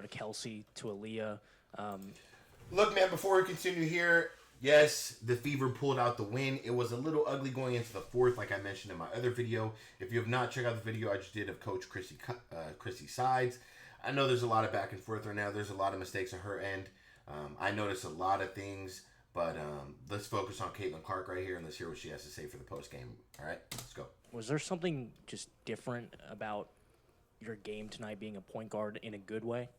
to Kelsey, to Aaliyah. Look, man, before we continue here, yes, the Fever pulled out the win. It was a little ugly going into the fourth, like I mentioned in my other video. If you have not checked out the video I just did of Coach Chrissy Sides, I know there's a lot of back and forth right now. There's a lot of mistakes on her end. I noticed a lot of things, but let's focus on Caitlin Clark right here, and let's hear what she has to say for the post game. All right, let's go. Was there something just different about your game tonight being a point guard in a good way?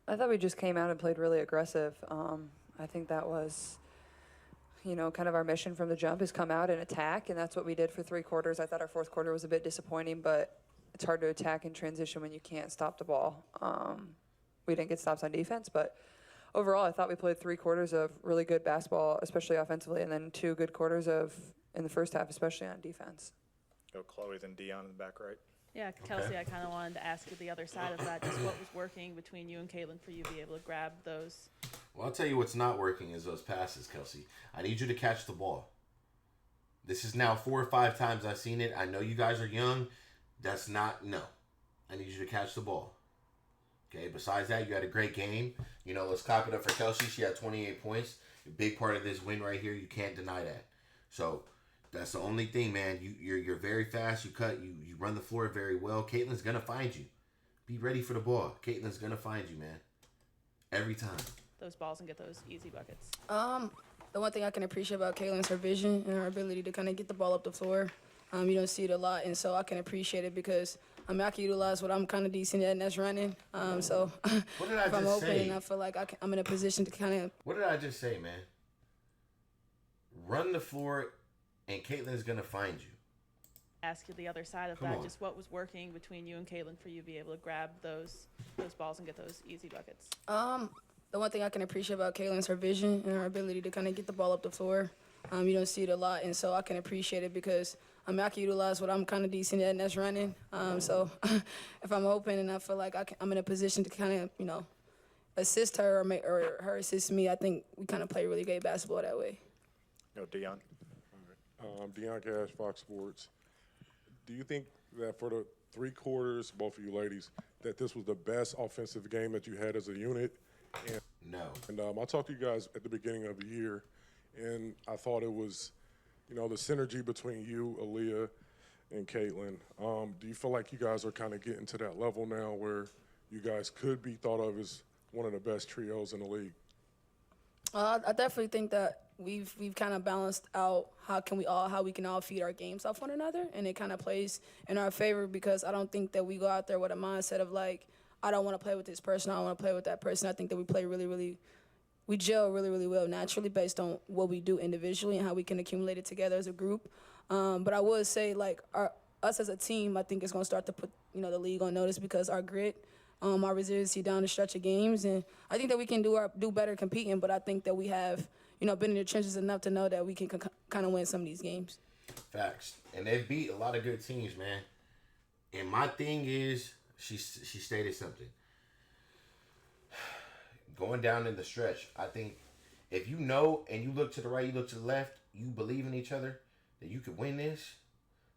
I thought we just came out and played really aggressive. I think that was, kind of our mission from the jump is come out and attack, and that's what we did for 3 quarters. I thought our fourth quarter was a bit disappointing, but it's hard to attack and transition when you can't stop the ball. We didn't get stops on defense, but overall I thought we played 3 quarters of really good basketball, especially offensively, and then 2 good quarters in the first half, especially on defense. Go Chloe, then Dion in the back right. Yeah, Kelsey, I kind of wanted to ask you the other side of that, just what was working between you and Caitlin for you to be able to grab those. Well, I'll tell you what's not working is those passes, Kelsey. I need you to catch the ball. This is now 4 or 5 times I've seen it. I know you guys are young. That's not, no. I need you to catch the ball. Okay, besides that, you had a great game. Let's clap it up for Kelsey. She had 28 points. A big part of this win right here. You can't deny that. So that's the only thing, man. You're very fast. You cut. You run the floor very well. Caitlin's gonna find you. Be ready for the ball. Caitlin's gonna find you, man. Every time. Those balls and get those easy buckets. The one thing I can appreciate about Caitlin is her vision and her ability to kind of get the ball up the floor. You don't see it a lot, and so I can appreciate it because I can utilize what I'm kind of decent at, and that's running. So What did I if I'm just open say? and I feel like I'm in a position to kind of. What did I just say, man? Run the floor, and Caitlin's gonna find you. Ask you the other side of Come that, on. just what was working between you and Caitlin for you to be able to grab those balls and get those easy buckets. The one thing I can appreciate about Caitlin is her vision and her ability to kind of get the ball up the floor. You don't see it a lot, and so I can appreciate it because I can utilize what I'm kind of decent at, and that's running. So if I'm open and I feel like I'm in a position to kind of, assist her or her assist me, I think we kind of play really great basketball that way. Go Dion. Dion Cash, Fox Sports. Do you think that for the 3 quarters, both of you ladies, that this was the best offensive game that you had as a unit? No. And I talked to you guys at the beginning of the year, and I thought it was, the synergy between you, Aaliyah, and Caitlin. Do you feel like you guys are kind of getting to that level now where you guys could be thought of as one of the best trios in the league? I definitely think that we've kind of balanced out how we can all feed our games off one another, and it kind of plays in our favor because I don't think that we go out there with a mindset of like, I don't want to play with this person, I don't want to play with that person. I think that we play we gel really, really well naturally based on what we do individually and how we can accumulate it together as a group. But I would say like us as a team, I think is going to start to put the league on notice because our grit, our resiliency down the stretch of games, and I think that we can do better competing. But I think that we have been in the trenches enough to know that we can kind of win some of these games. Facts. And they've beat a lot of good teams, man. And my thing is, she stated something. Going down in the stretch, I think if you know and you look to the right, you look to the left, you believe in each other, that you could win this,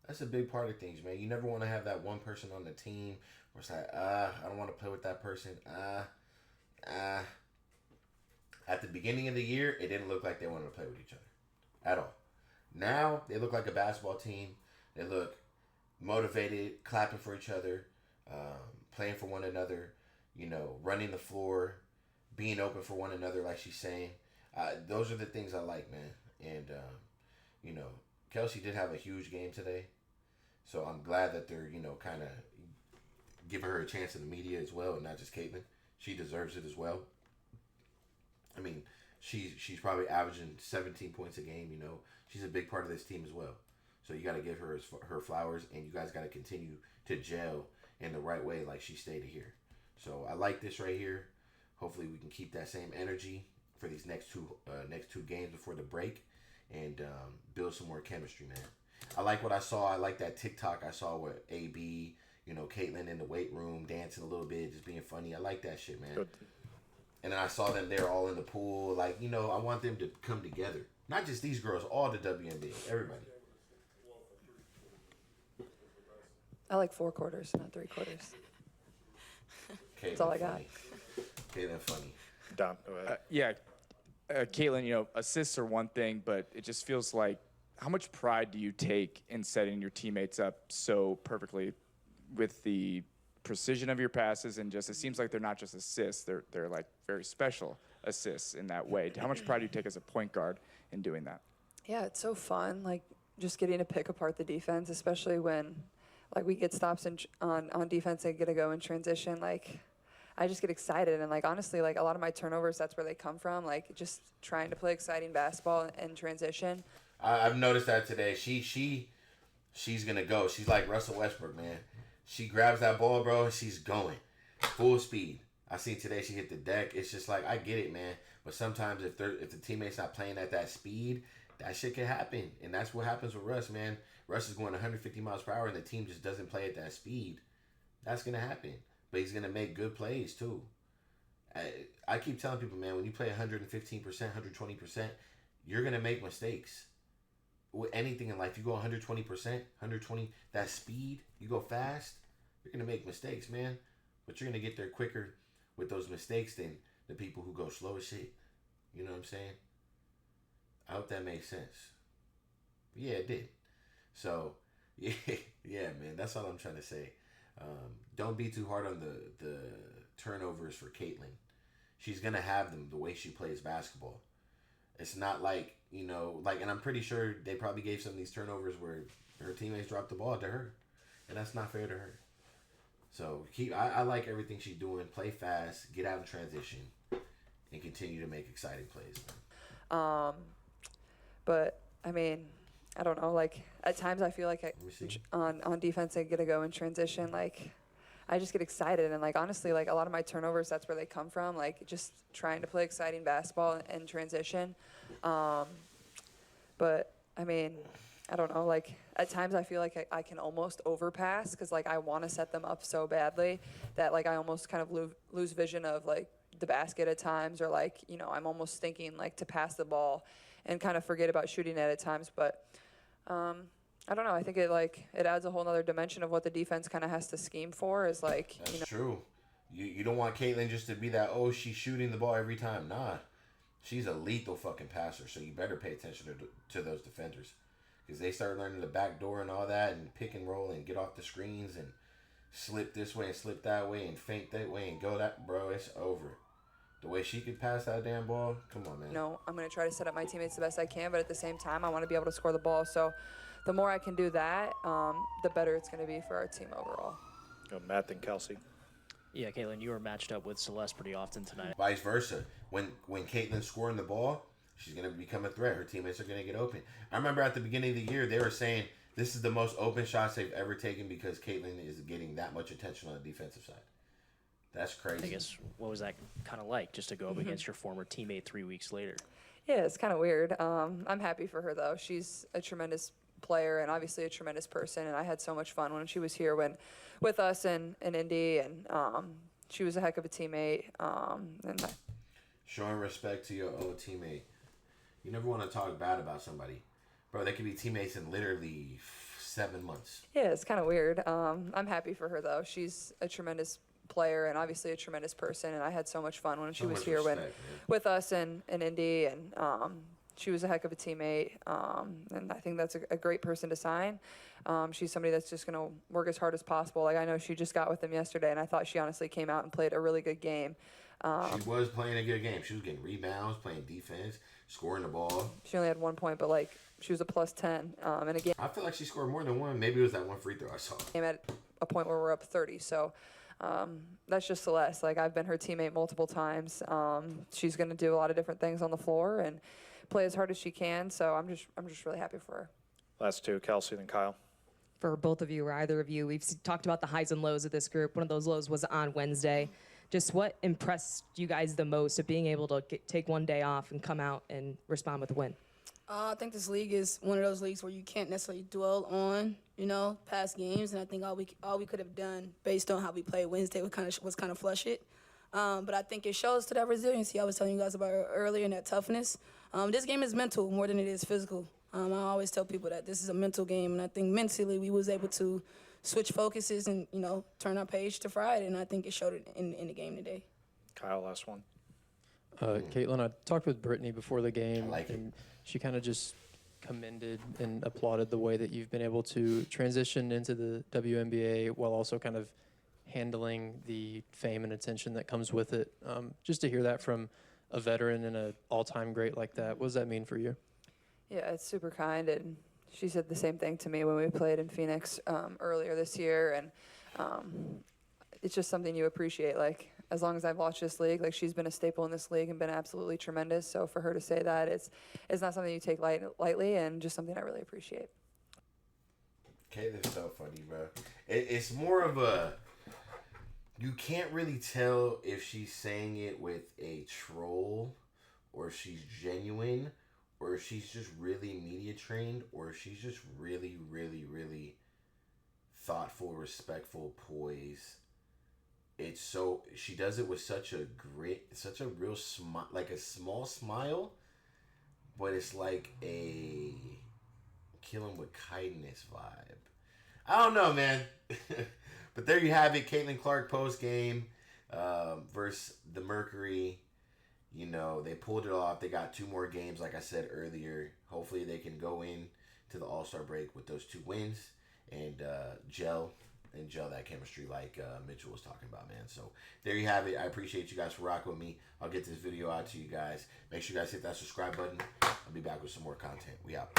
that's a big part of things, man. You never want to have that one person on the team where it's like, I don't want to play with that person. At the beginning of the year, it didn't look like they wanted to play with each other at all. Now, they look like a basketball team. They look motivated, clapping for each other, playing for one another, running the floor, being open for one another, like she's saying. Those are the things I like, man. And, Kelsey did have a huge game today. So I'm glad that they're, kind of giving her a chance in the media as well, and not just Caitlin. She deserves it as well. I mean, she's probably averaging 17 points a game, She's a big part of this team as well. So you got to give her her flowers, and you guys got to continue to gel in the right way like she stated here. So I like this right here. Hopefully we can keep that same energy for these next two games before the break and build some more chemistry, man. I like what I saw. I like that TikTok I saw with AB, Caitlin in the weight room dancing a little bit, just being funny. I like that shit, man. Good. And then I saw them there all in the pool. Like, I want them to come together. Not just these girls, all the WNBA, everybody. I like 4 quarters, not 3 quarters. That's all I got. Caitlin funny. Don, go ahead. Caitlin, assists are one thing, but it just feels like, how much pride do you take in setting your teammates up so perfectly with the precision of your passes, and just, it seems like they're not just assists, they're like very special assists in that way. How much pride do you take as a point guard in doing that? Yeah, it's so fun, like just getting to pick apart the defense, especially when like we get stops on defense and get to go in transition. Like I just get excited, and like honestly, like a lot of my turnovers, that's where they come from. Like just trying to play exciting basketball in transition. I've noticed that today. She's gonna go. She's like Russell Westbrook, man. She grabs that ball, bro, and she's going full speed. I seen today she hit the deck. It's just like, I get it, man. But sometimes if the teammate's not playing at that speed, that shit can happen. And that's what happens with Russ, man. Russ is going 150 miles per hour and the team just doesn't play at that speed. That's going to happen. But he's going to make good plays, too. I keep telling people, man, when you play 115%, 120%, you're going to make mistakes. With anything in life, you go 120%, 120, that speed, you go fast, you're going to make mistakes, man. But you're going to get there quicker with those mistakes than the people who go slow as shit. You know what I'm saying? I hope that makes sense. Yeah, it did. So, yeah, man, that's all I'm trying to say. Don't be too hard on the turnovers for Caitlin. She's going to have them the way she plays basketball. It's not like, and I'm pretty sure they probably gave some of these turnovers where her teammates dropped the ball to her. And that's not fair to her. So I like everything she's doing. Play fast, get out in transition, and continue to make exciting plays. But I mean, I don't know. Like at times, I feel like on defense, I get to go in transition. Like I just get excited, and like honestly, like a lot of my turnovers, that's where they come from. Like just trying to play exciting basketball in transition. But I mean, I don't know. Like at times, I feel like I can almost overpass because like I want to set them up so badly that like I almost kind of lose vision of like the basket at times, or like I'm almost thinking like to pass the ball and kind of forget about shooting it at times. But I don't know. I think it adds a whole other dimension of what the defense kind of has to scheme for. Is like that's true. You don't want Caitlin just to be that, oh, she's shooting the ball every time. Nah, she's a lethal fucking passer. So you better pay attention to those defenders. Because they start learning the back door and all that, and pick and roll and get off the screens and slip this way and slip that way and feint that way and go that, bro, it's over. The way she could pass that damn ball, come on, man. I'm going to try to set up my teammates the best I can, but at the same time, I want to be able to score the ball. So the more I can do that, the better it's going to be for our team overall. Matt and Kelsey. Yeah, Caitlin, you were matched up with Celeste pretty often tonight. Vice versa. When Caitlin's scoring the ball, she's going to become a threat. Her teammates are going to get open. I remember at the beginning of the year, they were saying this is the most open shots they've ever taken because Caitlin is getting that much attention on the defensive side. That's crazy. I guess, what was that kind of like, just to go up against your former teammate 3 weeks later? Yeah, it's kind of weird. I'm happy for her, though. She's a tremendous player and obviously a tremendous person, and I had so much fun when she was here with us in Indy, and she was a heck of a teammate. Showing respect to your old teammate. You never want to talk bad about somebody. Bro, they could be teammates in literally 7 months. Yeah, it's kind of weird. I'm happy for her, though. She's a tremendous player and obviously a tremendous person, and I had so much fun when she was here with us in Indy, and she was a heck of a teammate, and I think that's a great person to sign. She's somebody that's just going to work as hard as possible. Like I know she just got with them yesterday, and I thought she honestly came out and played a really good game. She was playing a good game. She was getting rebounds, playing defense, scoring the ball. She only had 1 point, but like she was a plus 10. And again, I feel like she scored more than one. Maybe it was that one free throw I saw. Came at a point where we're up 30. So that's just Celeste. Like I've been her teammate multiple times. She's going to do a lot of different things on the floor and play as hard as she can. So I'm just really happy for her. Last two, Kelsey and Kyle. For both of you or either of you, we've talked about the highs and lows of this group. One of those lows was on Wednesday. Just what impressed you guys the most of being able to take one day off and come out and respond with a win? I think this league is one of those leagues where you can't necessarily dwell on, past games, and I think all we could have done based on how we played Wednesday was kind of flush it. But I think it shows to that resiliency I was telling you guys about earlier, and that toughness. This game is mental more than it is physical. I always tell people that this is a mental game, and I think mentally we was able to switch focuses and, turn our page to Friday. And I think it showed it in the game today. Kyle, last one. Caitlin, I talked with Brittany before the game, I like it. and she kind of just commended and applauded the way that you've been able to transition into the WNBA while also kind of handling the fame and attention that comes with it. Just to hear that from a veteran and an all-time great like that, what does that mean for you? Yeah, it's super kind, and she said the same thing to me when we played in Phoenix earlier this year, and it's just something you appreciate. Like, as long as I've watched this league, like, she's been a staple in this league and been absolutely tremendous. So for her to say that, it's not something you take lightly, and just something I really appreciate. Caitlin's so funny, bro. It's more of a, you can't really tell if she's saying it with a troll, or if she's genuine, or if she's just really media trained, or if she's just really, really, really thoughtful, respectful, poised. It's so, she does it with such a grit, such a real smile, like a small smile, but it's like a kill him with kindness vibe. I don't know, man. But there you have it. Caitlin Clark post game versus the Mercury. You know, they pulled it off. They got 2 more games, like I said earlier. Hopefully they can go in to the All-Star break with those 2 wins and gel that chemistry like Mitchell was talking about, man. So there you have it. I appreciate you guys for rocking with me. I'll get this video out to you guys. Make sure you guys hit that subscribe button. I'll be back with some more content. We out.